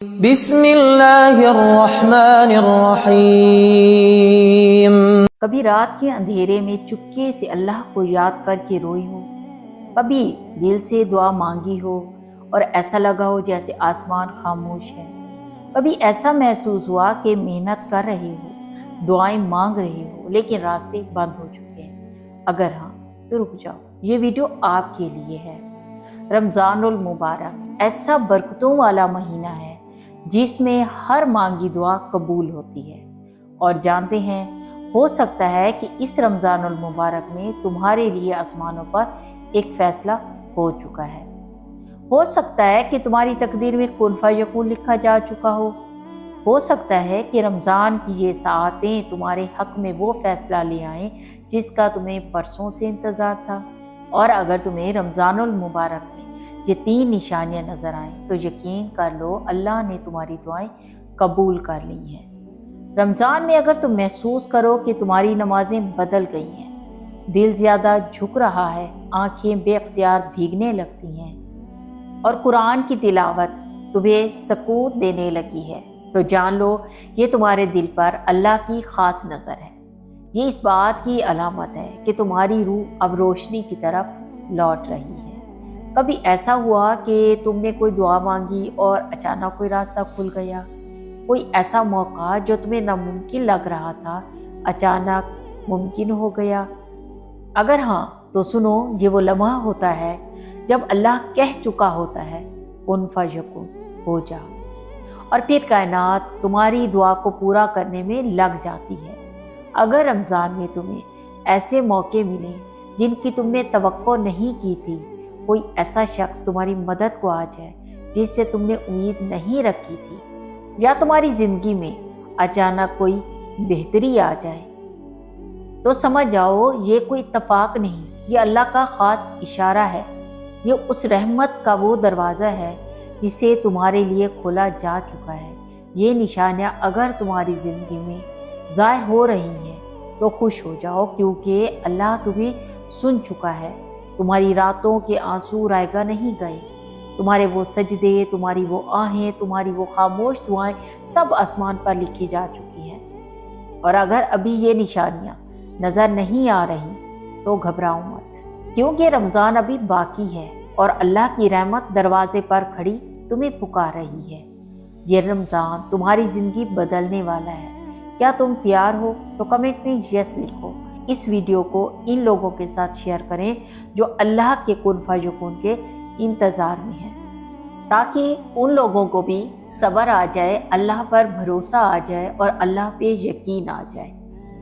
بسم اللہ الرحمن الرحیم۔ کبھی رات کے اندھیرے میں چپکے سے اللہ کو یاد کر کے روئی ہو، کبھی دل سے دعا مانگی ہو اور ایسا لگا ہو جیسے آسمان خاموش ہے، کبھی ایسا محسوس ہوا کہ محنت کر رہے ہو، دعائیں مانگ رہے ہو لیکن راستے بند ہو چکے ہیں۔ اگر ہاں تو رک جاؤ، یہ ویڈیو آپ کے لیے ہے۔ رمضان المبارک ایسا برکتوں والا مہینہ ہے جس میں ہر مانگی دعا قبول ہوتی ہے، اور جانتے ہیں ہو سکتا ہے کہ اس رمضان المبارک میں تمہارے لیے آسمانوں پر ایک فیصلہ ہو چکا ہے۔ ہو سکتا ہے کہ تمہاری تقدیر میں کن فیکون لکھا جا چکا ہو سکتا ہے کہ رمضان کی یہ ساعتیں تمہارے حق میں وہ فیصلہ لے آئیں جس کا تمہیں برسوں سے انتظار تھا۔ اور اگر تمہیں رمضان المبارک میں یہ 3 نشانیاں نظر آئیں تو یقین کر لو اللہ نے تمہاری دعائیں قبول کر لی ہیں۔ رمضان میں اگر تم محسوس کرو کہ تمہاری نمازیں بدل گئی ہیں، دل زیادہ جھک رہا ہے، آنکھیں بے اختیار بھیگنے لگتی ہیں اور قرآن کی تلاوت تمہیں سکون دینے لگی ہے، تو جان لو یہ تمہارے دل پر اللہ کی خاص نظر ہے۔ یہ اس بات کی علامت ہے کہ تمہاری روح اب روشنی کی طرف لوٹ رہی ہے۔ کبھی ایسا ہوا کہ تم نے کوئی دعا مانگی اور اچانک کوئی راستہ کھل گیا؟ کوئی ایسا موقع جو تمہیں ناممکن لگ رہا تھا اچانک ممکن ہو گیا؟ اگر ہاں تو سنو، یہ وہ لمحہ ہوتا ہے جب اللہ کہہ چکا ہوتا ہے کن فیکون، ہو جا، اور پھر کائنات تمہاری دعا کو پورا کرنے میں لگ جاتی ہے۔ اگر رمضان میں تمہیں ایسے موقع ملیں جن کی تم نے توقع نہیں کی تھی، کوئی ایسا شخص تمہاری مدد کو آ جائے جس سے تم نے امید نہیں رکھی تھی، یا تمہاری زندگی میں اچانک کوئی بہتری آ جائے، تو سمجھ جاؤ یہ کوئی اتفاق نہیں، یہ اللہ کا خاص اشارہ ہے۔ یہ اس رحمت کا وہ دروازہ ہے جسے تمہارے لیے کھولا جا چکا ہے۔ یہ نشانیاں اگر تمہاری زندگی میں ظاہر ہو رہی ہیں تو خوش ہو جاؤ، کیونکہ اللہ تمہیں سن چکا ہے۔ تمہاری راتوں کے آنسو رائگاں نہیں گئے، تمہارے وہ سجدے، تمہاری وہ آہیں، تمہاری وہ خاموش دعائیں سب آسمان پر لکھی جا چکی ہیں۔ اور اگر ابھی یہ نشانیاں نظر نہیں آ رہی تو گھبراؤ مت، کیونکہ رمضان ابھی باقی ہے اور اللہ کی رحمت دروازے پر کھڑی تمہیں پکار رہی ہے۔ یہ رمضان تمہاری زندگی بدلنے والا ہے۔ کیا تم تیار ہو؟ تو کمنٹ میں یس لکھو۔ اس ویڈیو کو ان لوگوں کے ساتھ شیئر کریں جو اللہ کے کن فیکون کے انتظار میں ہیں، تاکہ ان لوگوں کو بھی صبر آ جائے، اللہ پر بھروسہ آ جائے اور اللہ پہ یقین آ جائے۔